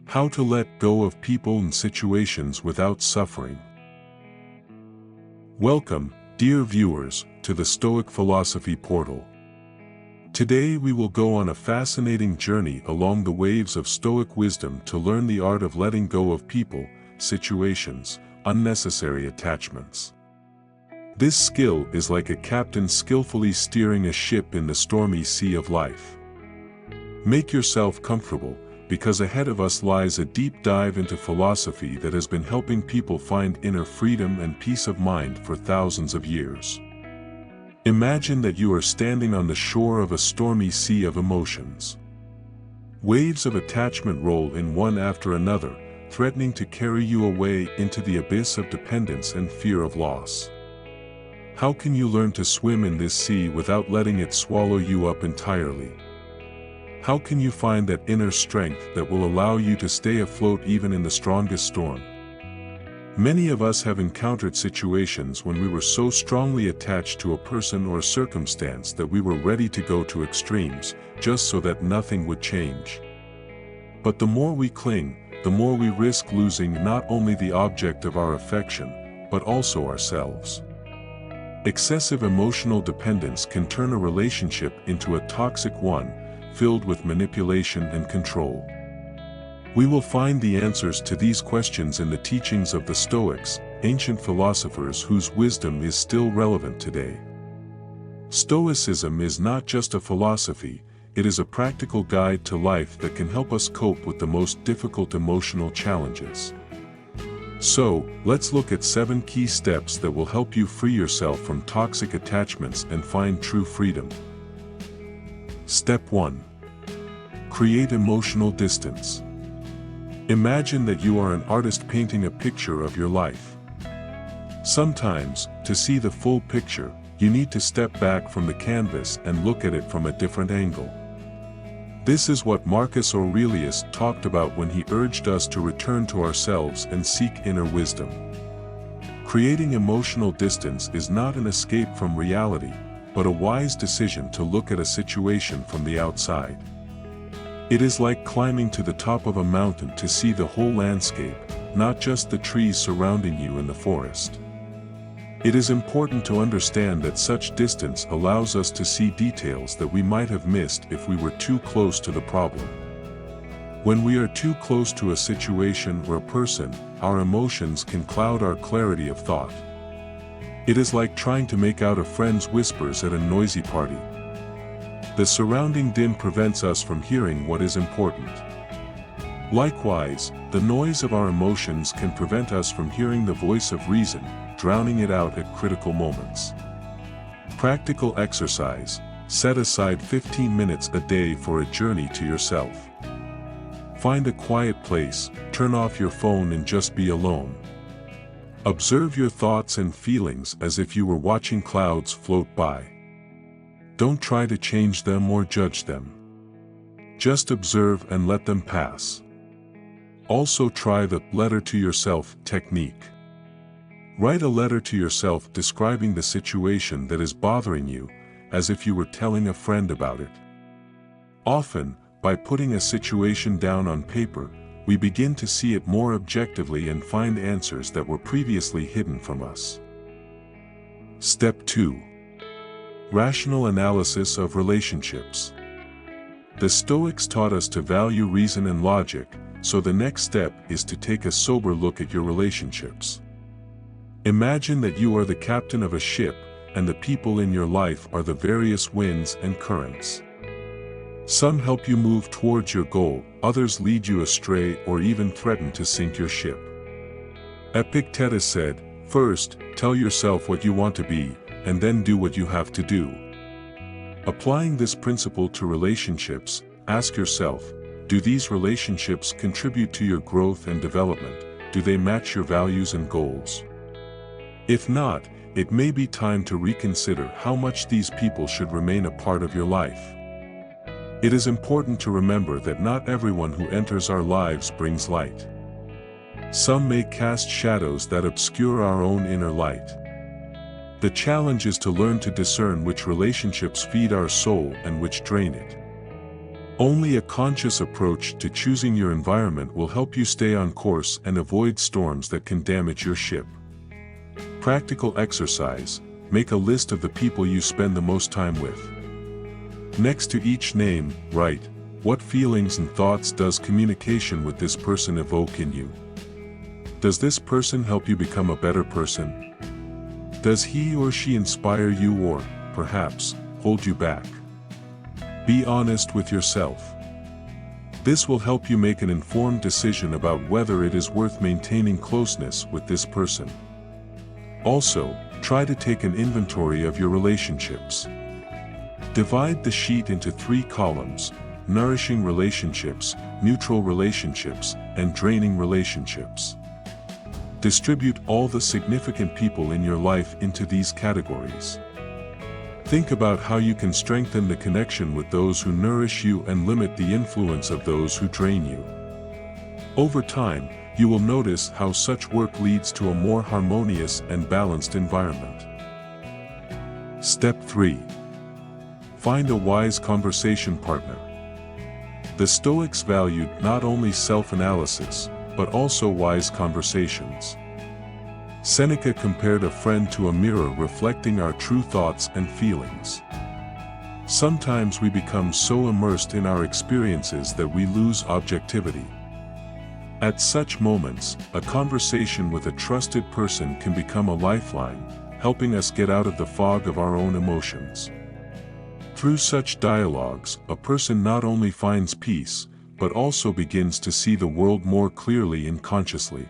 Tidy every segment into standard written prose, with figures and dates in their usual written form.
How to let go of people and situations without suffering. Welcome, dear viewers, to the Stoic Philosophy portal. Today we will go on a fascinating journey along the waves of Stoic wisdom to learn the art of letting go of people, situations, unnecessary attachments. This skill is like a captain skillfully steering a ship in the stormy sea of life. Make yourself comfortable, because ahead of us lies a deep dive into philosophy that has been helping people find inner freedom and peace of mind for thousands of years. Imagine that you are standing on the shore of a stormy sea of emotions. Waves of attachment roll in one after another, threatening to carry you away into the abyss of dependence and fear of loss. How can you learn to swim in this sea without letting it swallow you up entirely? How can you find that inner strength that will allow you to stay afloat even in the strongest storm? Many of us have encountered situations when we were so strongly attached to a person or circumstance that we were ready to go to extremes, just so that nothing would change. But the more we cling, the more we risk losing not only the object of our affection, but also ourselves. Excessive emotional dependence can turn a relationship into a toxic one, filled with manipulation and control. We will find the answers to these questions in the teachings of the Stoics, ancient philosophers whose wisdom is still relevant today. Stoicism is not just a philosophy, it is a practical guide to life that can help us cope with the most difficult emotional challenges. So, let's look at 7 key steps that will help you free yourself from toxic attachments and find true freedom. Step 1. Create emotional distance. Imagine that you are an artist painting a picture of your life. Sometimes, to see the full picture, you need to step back from the canvas and look at it from a different angle. This is what Marcus Aurelius talked about when he urged us to return to ourselves and seek inner wisdom. Creating emotional distance is not an escape from reality, but a wise decision to look at a situation from the outside. It is like climbing to the top of a mountain to see the whole landscape, not just the trees surrounding you in the forest. It is important to understand that such distance allows us to see details that we might have missed if we were too close to the problem. When we are too close to a situation or a person, our emotions can cloud our clarity of thought. It is like trying to make out a friend's whispers at a noisy party. The surrounding din prevents us from hearing what is important. Likewise, the noise of our emotions can prevent us from hearing the voice of reason, drowning it out at critical moments. Practical exercise: set aside 15 minutes a day for a journey to yourself. Find a quiet place, turn off your phone and just be alone. Observe your thoughts and feelings as if you were watching clouds float by. Don't try to change them or judge them. Just observe and let them pass. Also try the letter to yourself technique. Write a letter to yourself describing the situation that is bothering you, as if you were telling a friend about it. Often, by putting a situation down on paper, we begin to see it more objectively and find answers that were previously hidden from us. Step 2. Rational analysis of relationships. The Stoics taught us to value reason and logic, so the next step is to take a sober look at your relationships. Imagine that you are the captain of a ship, and the people in your life are the various winds and currents. Some help you move towards your goal, others lead you astray or even threaten to sink your ship. Epictetus said, "First, tell yourself what you want to be, and then do what you have to do." Applying this principle to relationships, ask yourself, do these relationships contribute to your growth and development? Do they match your values and goals? If not, it may be time to reconsider how much these people should remain a part of your life. It is important to remember that not everyone who enters our lives brings light. Some may cast shadows that obscure our own inner light. The challenge is to learn to discern which relationships feed our soul and which drain it. Only a conscious approach to choosing your environment will help you stay on course and avoid storms that can damage your ship. Practical exercise: make a list of the people you spend the most time with. Next to each name, write, what feelings and thoughts does communication with this person evoke in you? Does this person help you become a better person? Does he or she inspire you or, perhaps, hold you back? Be honest with yourself. This will help you make an informed decision about whether it is worth maintaining closeness with this person. Also, try to take an inventory of your relationships. Divide the sheet into 3 columns: nourishing relationships, neutral relationships, and draining relationships. Distribute all the significant people in your life into these categories. Think about how you can strengthen the connection with those who nourish you and limit the influence of those who drain you. Over time, you will notice how such work leads to a more harmonious and balanced environment. Step 3. Find a wise conversation partner. The Stoics valued not only self-analysis, but also wise conversations. Seneca compared a friend to a mirror reflecting our true thoughts and feelings. Sometimes we become so immersed in our experiences that we lose objectivity. At such moments, a conversation with a trusted person can become a lifeline, helping us get out of the fog of our own emotions. Through such dialogues, a person not only finds peace, but also begins to see the world more clearly and consciously.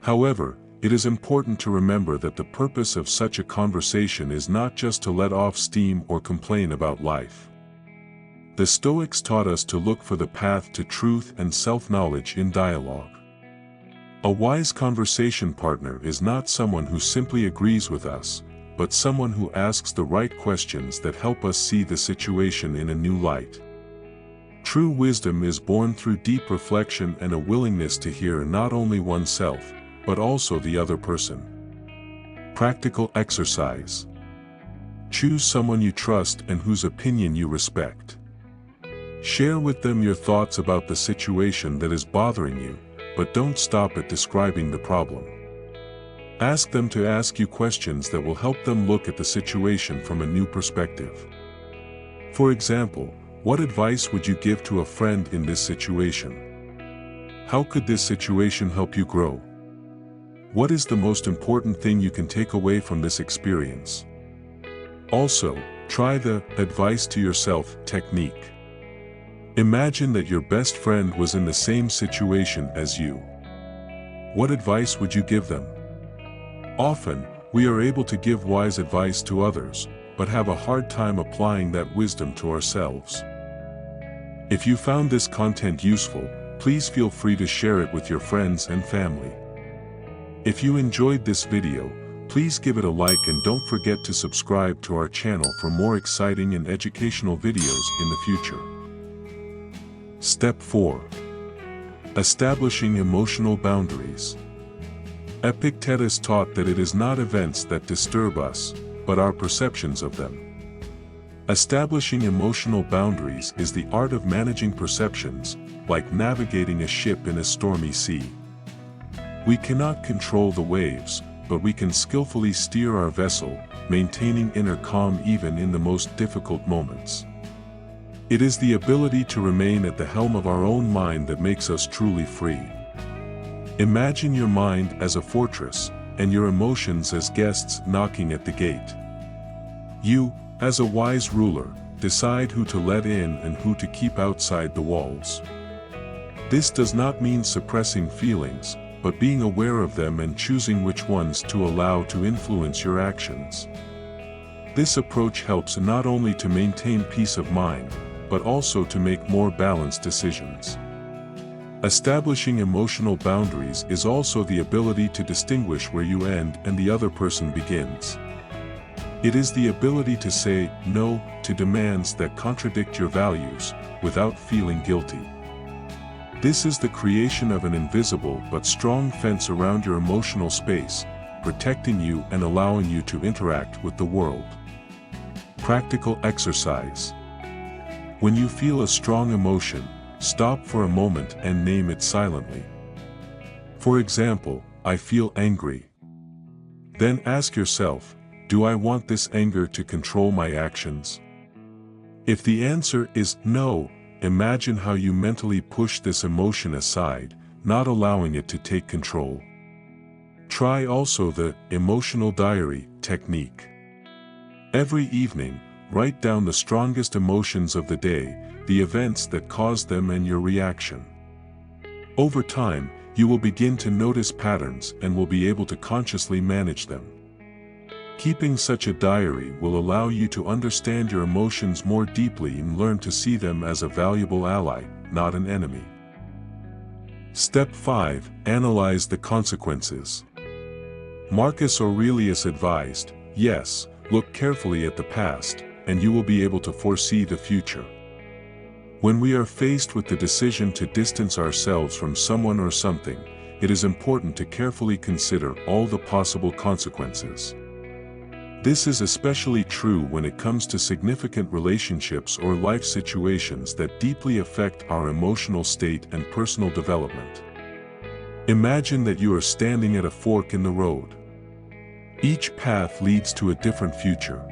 However, it is important to remember that the purpose of such a conversation is not just to let off steam or complain about life. The Stoics taught us to look for the path to truth and self-knowledge in dialogue. A wise conversation partner is not someone who simply agrees with us, but someone who asks the right questions that help us see the situation in a new light. True wisdom is born through deep reflection and a willingness to hear not only oneself, but also the other person. Practical exercise. Choose someone you trust and whose opinion you respect. Share with them your thoughts about the situation that is bothering you, but don't stop at describing the problem. Ask them to ask you questions that will help them look at the situation from a new perspective. For example, what advice would you give to a friend in this situation? How could this situation help you grow? What is the most important thing you can take away from this experience? Also, try the advice to yourself technique. Imagine that your best friend was in the same situation as you. What advice would you give them? Often, we are able to give wise advice to others, but have a hard time applying that wisdom to ourselves. If you found this content useful, please feel free to share it with your friends and family. If you enjoyed this video, please give it a like and don't forget to subscribe to our channel for more exciting and educational videos in the future. Step 4. Establishing emotional boundaries. Epictetus taught that it is not events that disturb us, but our perceptions of them. Establishing emotional boundaries is the art of managing perceptions, like navigating a ship in a stormy sea. We cannot control the waves, but we can skillfully steer our vessel, maintaining inner calm even in the most difficult moments. It is the ability to remain at the helm of our own mind that makes us truly free. Imagine your mind as a fortress, and your emotions as guests knocking at the gate. You, as a wise ruler, decide who to let in and who to keep outside the walls. This does not mean suppressing feelings, but being aware of them and choosing which ones to allow to influence your actions. This approach helps not only to maintain peace of mind, but also to make more balanced decisions. Establishing emotional boundaries is also the ability to distinguish where you end and the other person begins. It is the ability to say no to demands that contradict your values, without feeling guilty. This is the creation of an invisible but strong fence around your emotional space, protecting you and allowing you to interact with the world. Practical exercise. When you feel a strong emotion, stop for a moment and name it silently. For example, I feel angry. Then ask yourself, do I want this anger to control my actions? If the answer is no, imagine how you mentally push this emotion aside, not allowing it to take control. Try also the emotional diary technique. Every evening, write down the strongest emotions of the day, the events that caused them and your reaction. Over time, you will begin to notice patterns and will be able to consciously manage them. Keeping such a diary will allow you to understand your emotions more deeply and learn to see them as a valuable ally, not an enemy. Step 5. Analyze the consequences. Marcus Aurelius advised, yes, look carefully at the past, and you will be able to foresee the future. When we are faced with the decision to distance ourselves from someone or something, it is important to carefully consider all the possible consequences. This is especially true when it comes to significant relationships or life situations that deeply affect our emotional state and personal development. Imagine that you are standing at a fork in the road. Each path leads to a different future.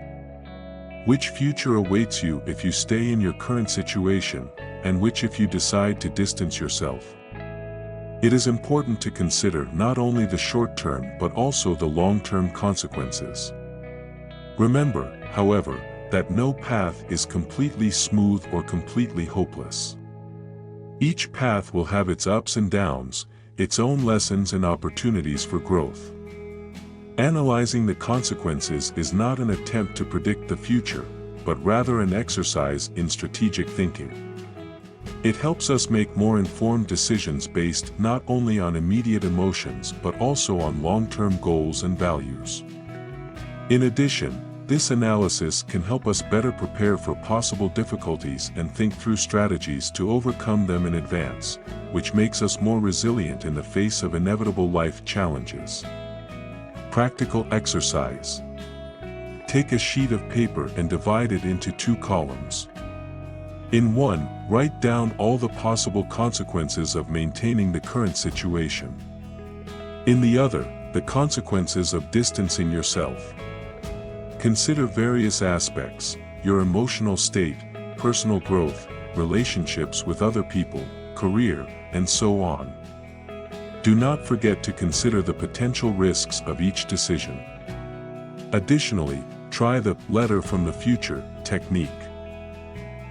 Which future awaits you if you stay in your current situation, and which if you decide to distance yourself? It is important to consider not only the short-term but also the long-term consequences. Remember, however, that no path is completely smooth or completely hopeless. Each path will have its ups and downs, its own lessons and opportunities for growth. Analyzing the consequences is not an attempt to predict the future, but rather an exercise in strategic thinking. It helps us make more informed decisions based not only on immediate emotions but also on long-term goals and values. In addition, this analysis can help us better prepare for possible difficulties and think through strategies to overcome them in advance, which makes us more resilient in the face of inevitable life challenges. Practical exercise. Take a sheet of paper and divide it into 2 columns. In one, write down all the possible consequences of maintaining the current situation. In the other, the consequences of distancing yourself. Consider various aspects: your emotional state, personal growth, relationships with other people, career, and so on. Do not forget to consider the potential risks of each decision. Additionally, try the letter from the future technique.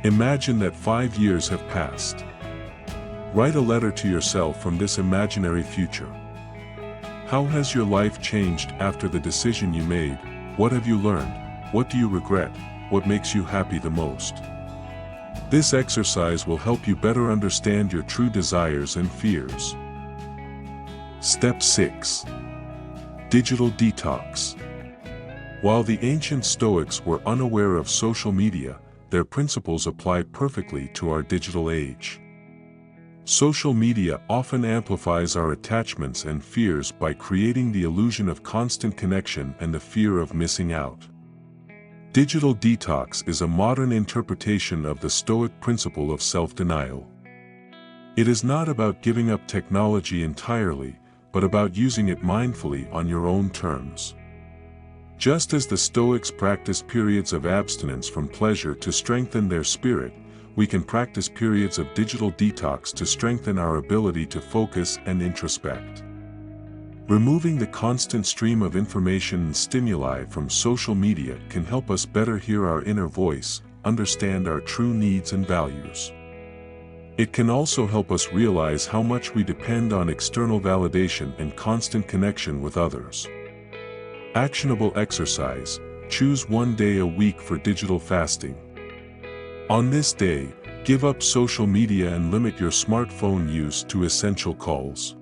Imagine that 5 years have passed. Write a letter to yourself from this imaginary future. How has your life changed after the decision you made? What have you learned? What do you regret? What makes you happy the most? This exercise will help you better understand your true desires and fears. Step 6. Digital detox. While the ancient Stoics were unaware of social media, their principles apply perfectly to our digital age. Social media often amplifies our attachments and fears by creating the illusion of constant connection and the fear of missing out. Digital detox is a modern interpretation of the Stoic principle of self-denial. It is not about giving up technology entirely, but about using it mindfully on your own terms. Just as the Stoics practiced periods of abstinence from pleasure to strengthen their spirit, we can practice periods of digital detox to strengthen our ability to focus and introspect. Removing the constant stream of information and stimuli from social media can help us better hear our inner voice, understand our true needs and values. It can also help us realize how much we depend on external validation and constant connection with others. Actionable exercise: choose 1 day a week for digital fasting. On this day, give up social media and limit your smartphone use to essential calls.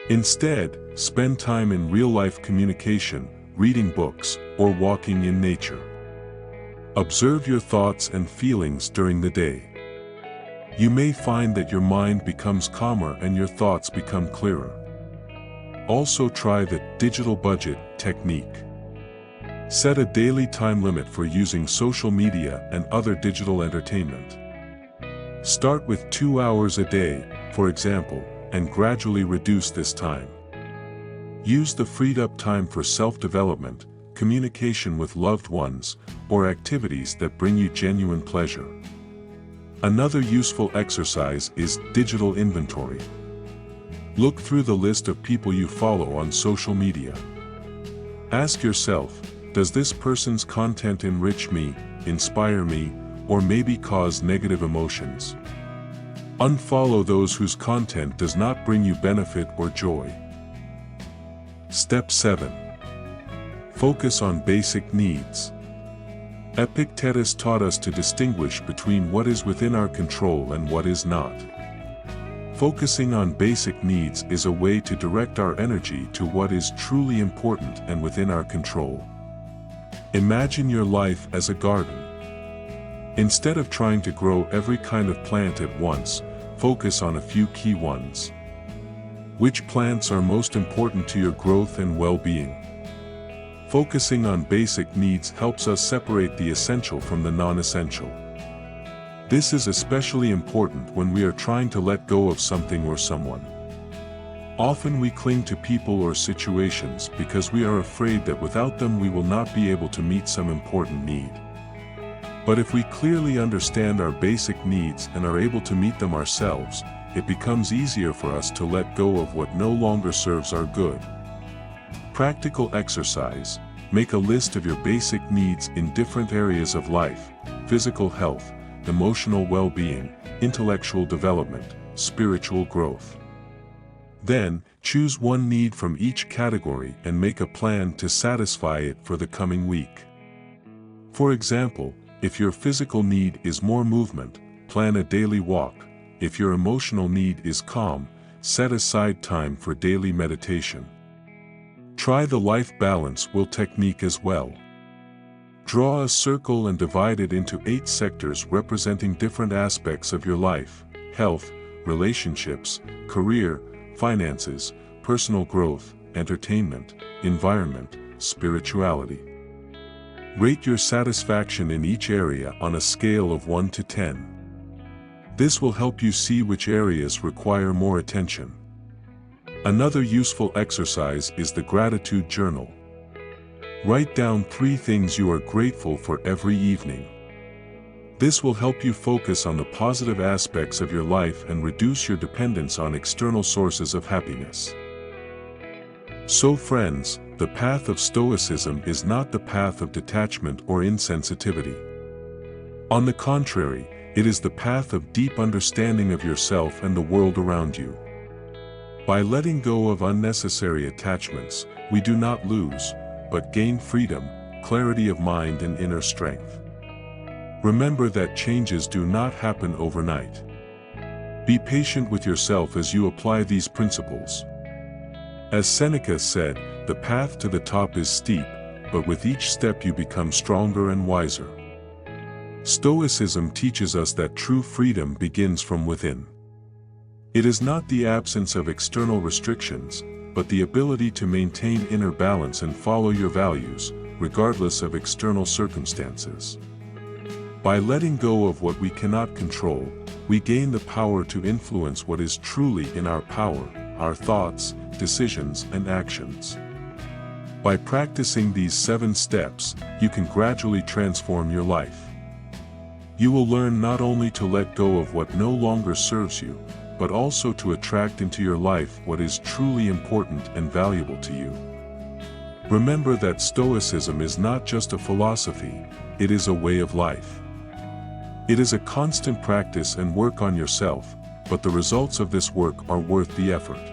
Instead, spend time in real-life communication, reading books, or walking in nature. Observe your thoughts and feelings during the day. You may find that your mind becomes calmer and your thoughts become clearer. Also try the digital budget technique. Set a daily time limit for using social media and other digital entertainment. Start with 2 hours a day, for example, and gradually reduce this time. Use the freed up time for self-development, communication with loved ones, or activities that bring you genuine pleasure. Another useful exercise is digital inventory. Look through the list of people you follow on social media. Ask yourself, does this person's content enrich me, inspire me, or maybe cause negative emotions? Unfollow those whose content does not bring you benefit or joy. Step 7. Focus on basic needs. Epictetus taught us to distinguish between what is within our control and what is not. Focusing on basic needs is a way to direct our energy to what is truly important and within our control. Imagine your life as a garden. Instead of trying to grow every kind of plant at once, focus on a few key ones. Which plants are most important to your growth and well-being? Focusing on basic needs helps us separate the essential from the non-essential. This is especially important when we are trying to let go of something or someone. Often we cling to people or situations because we are afraid that without them we will not be able to meet some important need. But if we clearly understand our basic needs and are able to meet them ourselves, it becomes easier for us to let go of what no longer serves our good. Practical exercise. Make a list of your basic needs in different areas of life: physical health, emotional well-being, intellectual development, spiritual growth. Then, choose one need from each category and make a plan to satisfy it for the coming week. For example, if your physical need is more movement, plan a daily walk. If your emotional need is calm, set aside time for daily meditation. Try the life balance will technique as well. Draw a circle and divide it into 8 sectors representing different aspects of your life: health, relationships, career, finances, personal growth, entertainment, environment, spirituality. Rate your satisfaction in each area on a scale of 1 to 10. This will help you see which areas require more attention. Another useful exercise is the gratitude journal. Write down 3 things you are grateful for every evening. This will help you focus on the positive aspects of your life and reduce your dependence on external sources of happiness. So friends, the path of Stoicism is not the path of detachment or insensitivity. On the contrary, it is the path of deep understanding of yourself and the world around you. By letting go of unnecessary attachments, we do not lose, but gain freedom, clarity of mind and inner strength. Remember that changes do not happen overnight. Be patient with yourself as you apply these principles. As Seneca said, the path to the top is steep, but with each step you become stronger and wiser. Stoicism teaches us that true freedom begins from within. It is not the absence of external restrictions, but the ability to maintain inner balance and follow your values, regardless of external circumstances. By letting go of what we cannot control, we gain the power to influence what is truly in our power, our thoughts, decisions, and actions. By practicing these 7 steps, you can gradually transform your life. You will learn not only to let go of what no longer serves you, but also to attract into your life what is truly important and valuable to you. Remember that Stoicism is not just a philosophy, it is a way of life. It is a constant practice and work on yourself, but the results of this work are worth the effort.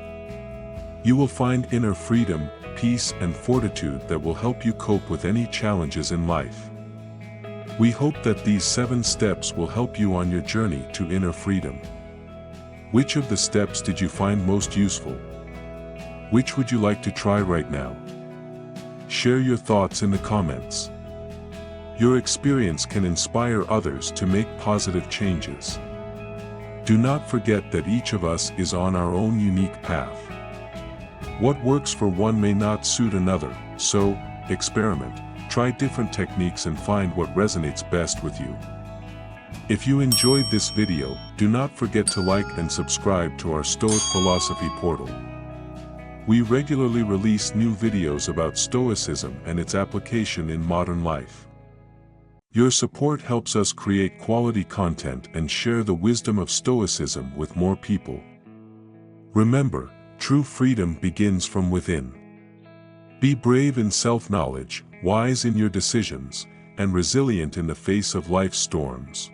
You will find inner freedom, peace and fortitude that will help you cope with any challenges in life. We hope that these 7 steps will help you on your journey to inner freedom. Which of the steps did you find most useful? Which would you like to try right now? Share your thoughts in the comments. Your experience can inspire others to make positive changes. Do not forget that each of us is on our own unique path. What works for one may not suit another, so, experiment, try different techniques and find what resonates best with you. If you enjoyed this video, do not forget to like and subscribe to our Stoic Philosophy portal. We regularly release new videos about Stoicism and its application in modern life. Your support helps us create quality content and share the wisdom of Stoicism with more people. Remember, true freedom begins from within. Be brave in self-knowledge, wise in your decisions, and resilient in the face of life's storms.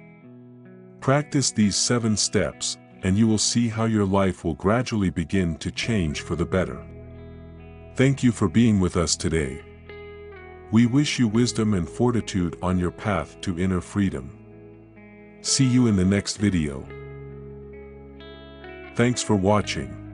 Practice these 7 steps, and you will see how your life will gradually begin to change for the better. Thank you for being with us today. We wish you wisdom and fortitude on your path to inner freedom. See you in the next video. Thanks for watching.